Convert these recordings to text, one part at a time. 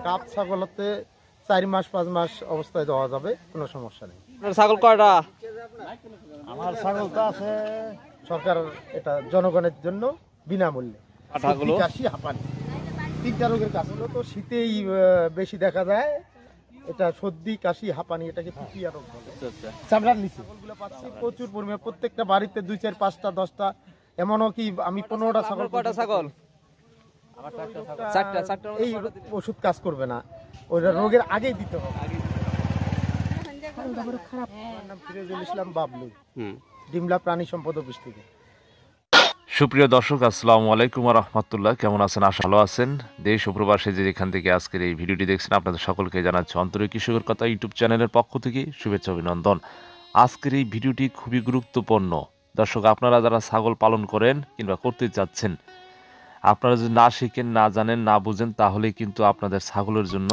গাব ছাগল হতে 4 মাস 5 মাস অবস্থায় দেওয়া যাবে, কোনো সমস্যা নেই। ছাগল কয়টা? আমার ছাগল তো আছে সরকার, এটা জনগণের জন্য বিনামূল্যে। কাশি হাঁপানি 3টা রোগের কাজ হলো তো শীতেই বেশি দেখা যায়। এটা সর্দি কাশি হাঁপানি, এটাকে পিপিআর রোগ বলে। চামড়ার নিচে ছাগলগুলো পাচ্ছি প্রচুর পরিমাণে, প্রত্যেকটা বাড়িতে 2 4 5টা 10টা, এমনও কি আমি 15টা ছাগল। কয়টা ছাগল? এই ওষুধ কাজ করবে না, ওইটা রোগের আগেই দিতে হবে। আমার নাম ফিরোজুল ইসলাম বাবলু, ডিমলা প্রাণী সম্পদ অফিস থেকে। সুপ্রিয় দর্শক, আসসালামু আলাইকুম ওয়া রাহমাতুল্লাহ। কেমন আছেন? আশা ভালো আছেন। দেশ ও প্রবাসে যে যেখান থেকে আজকের এই ভিডিওটি দেখছেন, আপনাদের সকলকে জানাচ্ছি অন্তরিক কৃষকের কথা ইউটিউব চ্যানেলের পক্ষ থেকে শুভেচ্ছা অভিনন্দন। আজকের এই ভিডিওটি খুবই গুরুত্বপূর্ণ। দর্শক, আপনারা যারা ছাগল পালন করেন কিংবা করতে চাচ্ছেন, আপনারা যদি না শিখেন, না জানেন, না বুঝেন, তাহলে কিন্তু আপনাদের ছাগলের জন্য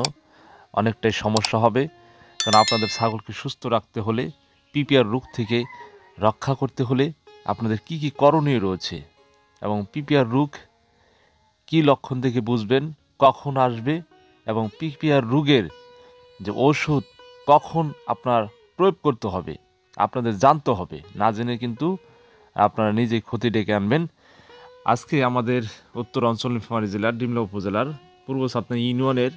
অনেকটাই সমস্যা হবে। কারণ আপনাদের ছাগলকে সুস্থ রাখতে হলে, পিপিআর রোগ থেকে রক্ষা করতে হলে আপনাদের কি কি করণীয় রয়েছে এবং পিপিআর রোগ কি লক্ষণ থেকে বুঝবেন, কখন আসবে এবং পিপিআর রোগের যে ওষুধ কখন আপনার প্রয়োগ করতে হবে আপনাদের জানতে হবে। না জেনে কিন্তু আপনারা নিজেই ক্ষতি ডেকে আনবেন। আজকে আমাদের উত্তর অঞ্চল নীলফামারী জেলার ডিমলা উপজেলার পূর্ব ছাতনা ইউনিয়নের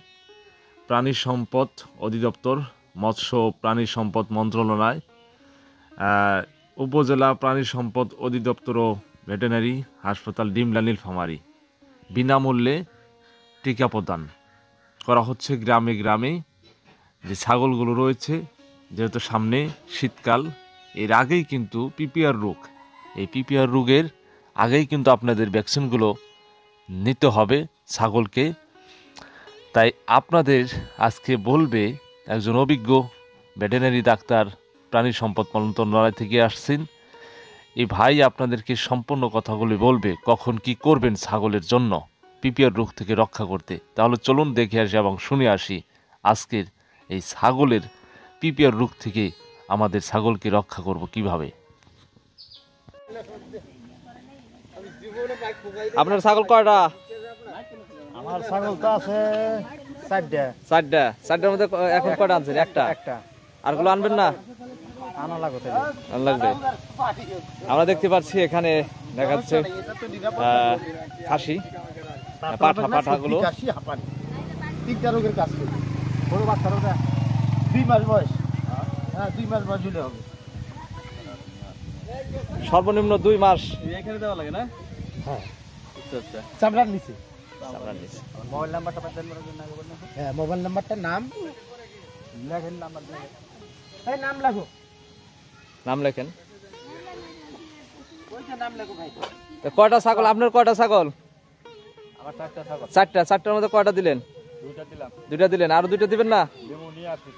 প্রাণী সম্পদ অধিদপ্তর, মৎস্য প্রাণী সম্পদ মন্ত্রণালয়, উপজেলা প্রাণী সম্পদ অধিদপ্তর ও ভেটেরিনারি হাসপাতাল ডিমলা নীলফামারী বিনামূল্যে টিকা প্রদান করা হচ্ছে গ্রামে গ্রামে। যে ছাগলগুলো রয়েছে, যেহেতু সামনে শীতকাল, এর আগেই কিন্তু পিপিআর রোগ, এই পিপিআর রোগের আগেই কিন্তু আপনাদের ভ্যাকসিনগুলো নিতে হবে ছাগলকে। তাই আপনাদের আজকে বলবে একজন অভিজ্ঞ ভেটেরিনারি ডাক্তার, প্রাণী সম্পদ মন্ত্রণালয় থেকে আসছেন। এই ভাই আপনাদেরকে সম্পূর্ণ কথাগুলি বলবে কখন কি করবেন ছাগলের জন্য পিপিআর রোগ থেকে রক্ষা করতে। তাহলে চলুন দেখে আসি এবং শুনে আসি আজকের এই ছাগলের পিপিআর রোগ থেকে আমাদের ছাগলকে রক্ষা করব কিভাবে। আপনার ছাগল কয়টা? আমার ছাগল তো আছে 4টা। 4টার মধ্যে এখন কয়টা আনছেন? একটা। আরগুলো আনবেন না? আনা লাগবে। আমরা দেখতে পাচ্ছি এখানে দেখাচ্ছে খাসি পাঠাগুলো। কাশি হাঁপানি 3টা রোগের কাজ করে। বড় বাচ্চারা 2 মাস বয়স, হ্যাঁ 2 মাস বয়স হলে হবে। সর্বনিম্ন 2 মাস এখানে দেওয়া লাগে না? হ্যাঁ, আচ্ছা। চামড়ার নিচে। মোবাইল নাম্বারটা হ্যাঁ, মোবাইল নাম্বারটা নাম লেখেন, নাম্বার এই নাম লেখো, নাম লেখেন। কয়টা ছাগল আপনার? কয়টা ছাগল? আমার 4টা ছাগল। 4টার মধ্যে কয়টা দিলেন? 2টা দিলাম। 2টা দিলেন, আরো 2টা দিবেন না? নিয়ে আসি।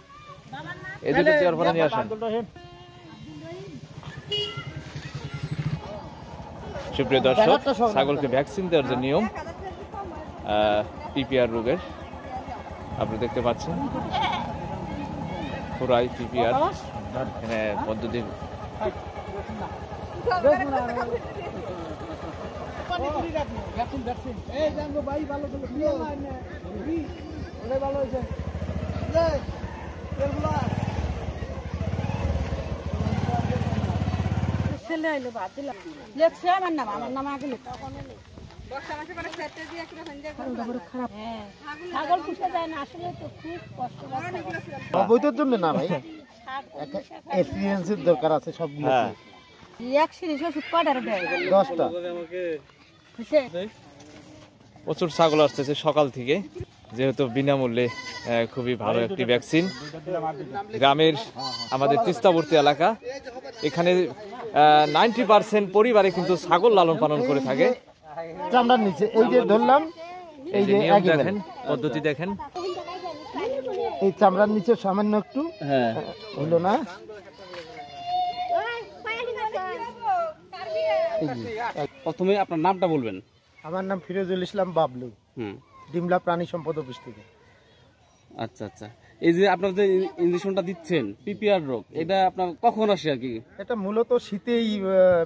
এই 2টা দেওয়ার পরে নিয়ে আসেন। সুপ্রিয় দর্শক, ছাগলকে ভ্যাকসিন দেওয়ার যে নিয়ম পিপিআর রোগের আপনি দেখতে পাচ্ছেন, পুরাই পিপিআর এখানে পদ্ধতি। বইটার জন্য না ভাই, এক্সপিরিয়েন্সের দরকার আছে সবগুলো। 10টা। প্রচুর ছাগল আসতেছে সকাল থেকে, যেহেতু বিনামূল্যে খুবই ভালো একটি ভ্যাকসিন। গ্রামের আমাদের তিস্তাবর্তী এলাকা, এখানে 90% পরিবারে কিন্তু ছাগল লালন পালন করে থাকে। চামড়ার নিচে এই যে ধরলাম, এই যে নিয়ম দেখেন, পদ্ধতি দেখেন। এই চামড়ার নিচে সামান্য একটু হলো না। প্রথমে আপনার নামটা বলবেন। আমার নাম ফিরোজুল ইসলাম বাবলু, ডিমলা প্রাণী সম্পদ অফিস থেকে। আচ্ছা। এই যে আপনার যে ইনজেকশনটা দিচ্ছেন পিপিআর রোগ, এটা আপনার কখন আসে আর কি? এটা মূলত শীতেই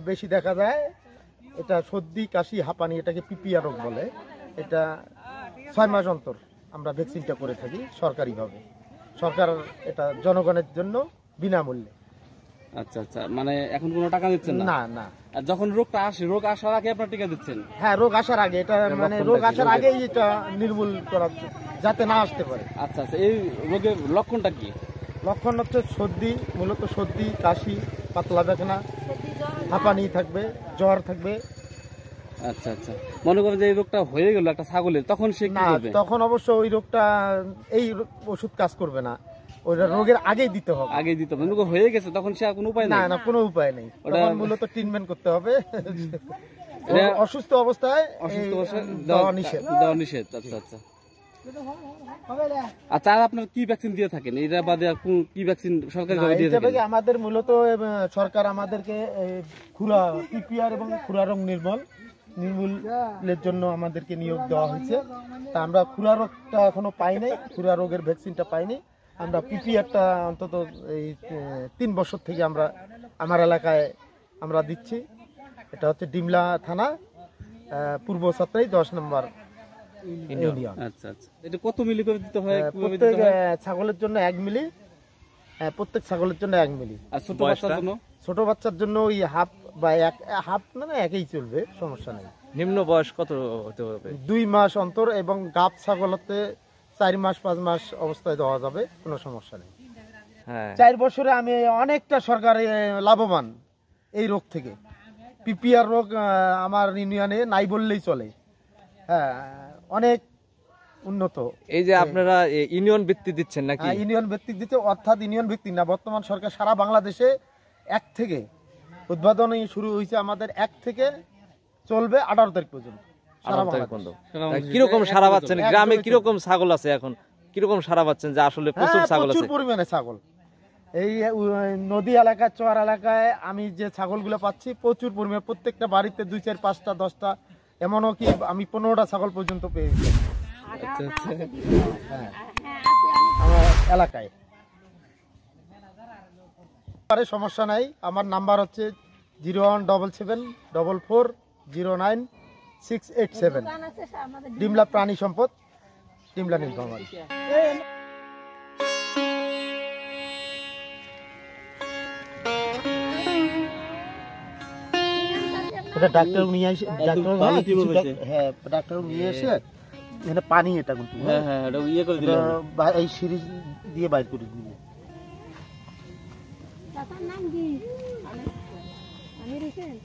বেশি দেখা যায়। এটা সর্দি কাশি হাঁপানি, এটাকে পিপিআর রোগ বলে। এটা 6 মাস অন্তর আমরা ভ্যাকসিনটা করে থাকি সরকারিভাবে। সরকার এটা জনগণের জন্য বিনামূল্যে। আচ্ছা আচ্ছা, মানে এখন কোনো টাকা দিচ্ছেন না? না না, আর যখন রোগটা আসে, রোগ আসার আগে আপনার টিকা দিচ্ছেন? হ্যাঁ, রোগ আসার আগে, এটা মানে রোগ আসার আগেই এটা নির্মূল করা, যাতে না আসতে পারে। আচ্ছা আচ্ছা, এই রোগের লক্ষণটা কি? লক্ষণ হচ্ছে সর্দি, মূলত সর্দি কাশি, পাতলা পায়খানা, হাঁপানি থাকবে, জ্বর থাকবে। আচ্ছা আচ্ছা, মনে করেন যে এই রোগটা হয়ে গেল একটা ছাগলের, তখন সে কি না, করবে? তখন অবশ্য ওই রোগটা, এই ওষুধ কাজ করবে না, ওই রোগের আগেই দিতে হবে। আগে দিতে হবে, রোগ হয়ে গেছে তখন সে আর কোনো উপায় না নাই? না, কোনো উপায় নেই, তখন মূলত ট্রিটমেন্ট করতে হবে। অসুস্থ অবস্থায় অসুস্থ অবস্থায় দেওয়া নিষেধ। দেওয়া নিষেধ। আচ্ছা আচ্ছা আচ্ছা, আর আপনার কি ভ্যাকসিন দিয়ে থাকেন? এটা বাদে আর কি ভ্যাকসিন সরকারিভাবে দিয়ে থাকেন? আমাদের মূলত সরকার আমাদেরকে খুরা পিপিআর এবং খুরা রোগ নির্মূলের জন্য আমাদেরকে নিয়োগ দেওয়া হয়েছে। তা আমরা খুরা রোগটা এখনো পাই নাই, খুরা রোগের ভ্যাকসিনটা পাইনি। আমরা পিপিআরটা অন্তত এই 3 বছর থেকে আমরা আমার এলাকায় আমরা দিচ্ছি। এটা হচ্ছে ডিমলা থানা, পূর্ব সাতরাই 10 নম্বর ইউনিয়ন। আচ্ছা আচ্ছা, এটা কত মিলি করে দিতে হয়? প্রত্যেক ছাগলের জন্য 1 মিলি, প্রত্যেক ছাগলের জন্য 1 মিলি। আর ছোট বাচ্চার জন্য? ছোট বাচ্চার জন্য ওই হাফ বা হাফ না, একই চলবে, সমস্যা নেই। নিম্ন বয়স কত হতে হবে? 2 মাস অন্তর, এবং গাব ছাগল হতে 4 মাস 5 মাস অবস্থায় দেওয়া যাবে, কোনো সমস্যা নেই। হ্যাঁ, 4 বছরে আমি অনেকটা সরকার লাভবান এই রোগ থেকে। পিপিআর রোগ আমার ইউনিয়নে নাই বললেই চলে। হ্যাঁ, অনেক উন্নত। এই যে আপনারা ইউনিয়ন ভিত্তিক দিচ্ছেন নাকি? ইউনিয়ন ভিত্তিক দিতে, অর্থাৎ ইউনিয়ন ভিত্তিক না, বর্তমান সরকার সারা বাংলাদেশে 1 থেকে উদ্বোধনী শুরু হয়েছে আমাদের, 1 থেকে চলবে 18 তারিখ পর্যন্ত। কিরকম সারা পাচ্ছেন? গ্রামে কিরকম ছাগল আছে এখন? কিরকম সারা পাচ্ছেন যে আসলে প্রচুর ছাগল আছে? প্রচুর পরিমাণে ছাগল। এই নদী এলাকায়, চর এলাকায় আমি যে ছাগলগুলো পাচ্ছি প্রচুর পরিমাণে, প্রত্যেকটা বাড়িতে 2 4 5টা 10টা, এমনও কি আমি 15টা ছাগল পর্যন্ত পেয়েছি। আচ্ছা আচ্ছা, হ্যাঁ, আমার এলাকায় সমস্যা নাই। আমার নাম্বার হচ্ছে 01774409687, ডিমলা প্রাণী সম্পদ, ডিমলা নীলফামারী। এটা ডাক্তার নিয়ে এসে, হ্যাঁ ডাক্তার নিয়ে এসে এখানে পানি, এটা কিন্তু হ্যাঁ হ্যাঁ, এটা ইয়ে করে দিলে হবে। এই সিরিজ দিয়ে বাইর করে দিবে। নাম কি? আমি রিসেন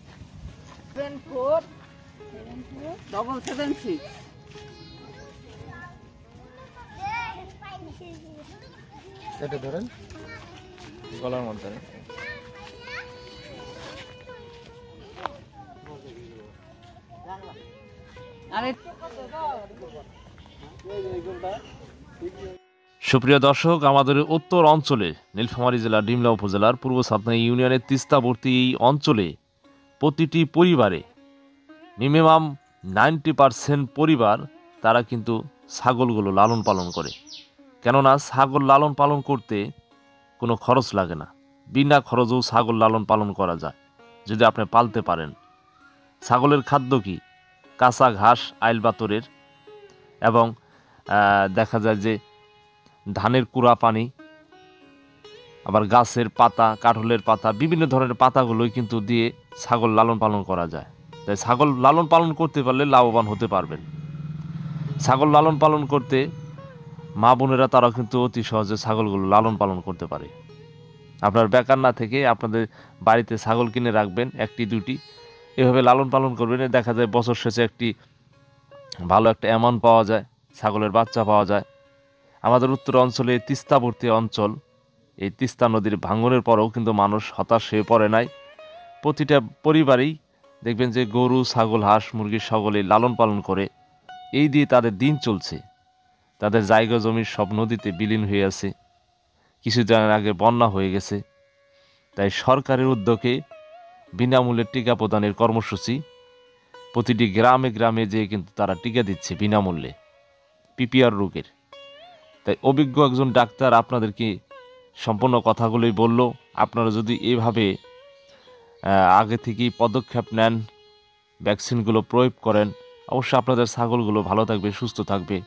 747776। এটা ধরেন গলার মধ্যে। সুপ্রিয় দর্শক, আমাদের উত্তর অঞ্চলে নীলফামারী জেলার ডিমলা উপজেলার পূর্ব সাতনাই ইউনিয়নের তিস্তাবর্তী এই অঞ্চলে প্রতিটি পরিবারে মিনিমাম 90% পরিবার তারা কিন্তু ছাগলগুলো লালন পালন করে। কেননা ছাগল লালন পালন করতে কোনো খরচ লাগে না, বিনা খরচেও ছাগল লালন পালন করা যায় যদি আপনি পালতে পারেন। ছাগলের খাদ্য কি? কাঁচা ঘাস, আইল বাতরের, এবং দেখা যায় যে ধানের কুড়া পানি, আবার গাছের পাতা, কাঠলের পাতা, বিভিন্ন ধরনের পাতাগুলোই কিন্তু দিয়ে ছাগল লালন পালন করা যায়। তাই ছাগল লালন পালন করতে পারলে লাভবান হতে পারবেন। ছাগল লালন পালন করতে মা বোনেরা তারা কিন্তু অতি সহজে ছাগলগুলো লালন পালন করতে পারে। আপনার বেকার না থেকে আপনাদের বাড়িতে ছাগল কিনে রাখবেন, 1টি 2টি, এভাবে লালন পালন করবেন। দেখা যায় বছর শেষে একটি ভালো একটা অ্যামাউন্ট পাওয়া যায়, ছাগলের বাচ্চা পাওয়া যায়। আমাদের উত্তর অঞ্চলে তিস্তাবর্তী অঞ্চল, এই তিস্তা নদীর ভাঙনের পরেও কিন্তু মানুষ হতাশ হয়ে পড়ে নাই। প্রতিটা পরিবারেই দেখবেন যে গরু, ছাগল, হাঁস, মুরগি সকলেই লালন পালন করে, এই দিয়ে তাদের দিন চলছে। তাদের জায়গা জমি সব নদীতে বিলীন হয়ে আছে, কিছুদিন আগে বন্যা হয়ে গেছে। তাই সরকারের উদ্যোগে বিনামূল্যে টিকা প্রদানের কর্মসূচি, প্রতিটি গ্রামে গ্রামে যেয়ে কিন্তু তারা টিকা দিচ্ছে বিনামূল্যে পিপিআর রোগের। তাই অভিজ্ঞ একজন ডাক্তার আপনাদেরকে সম্পূর্ণ কথাগুলোই বলল। আপনারা যদি এভাবে আগে থেকেই পদক্ষেপ নেন ভ্যাকসিনগুলো প্রয়োগ করেন, অবশ্যই আপনাদের ছাগলগুলো ভালো থাকবে, সুস্থ থাকবে।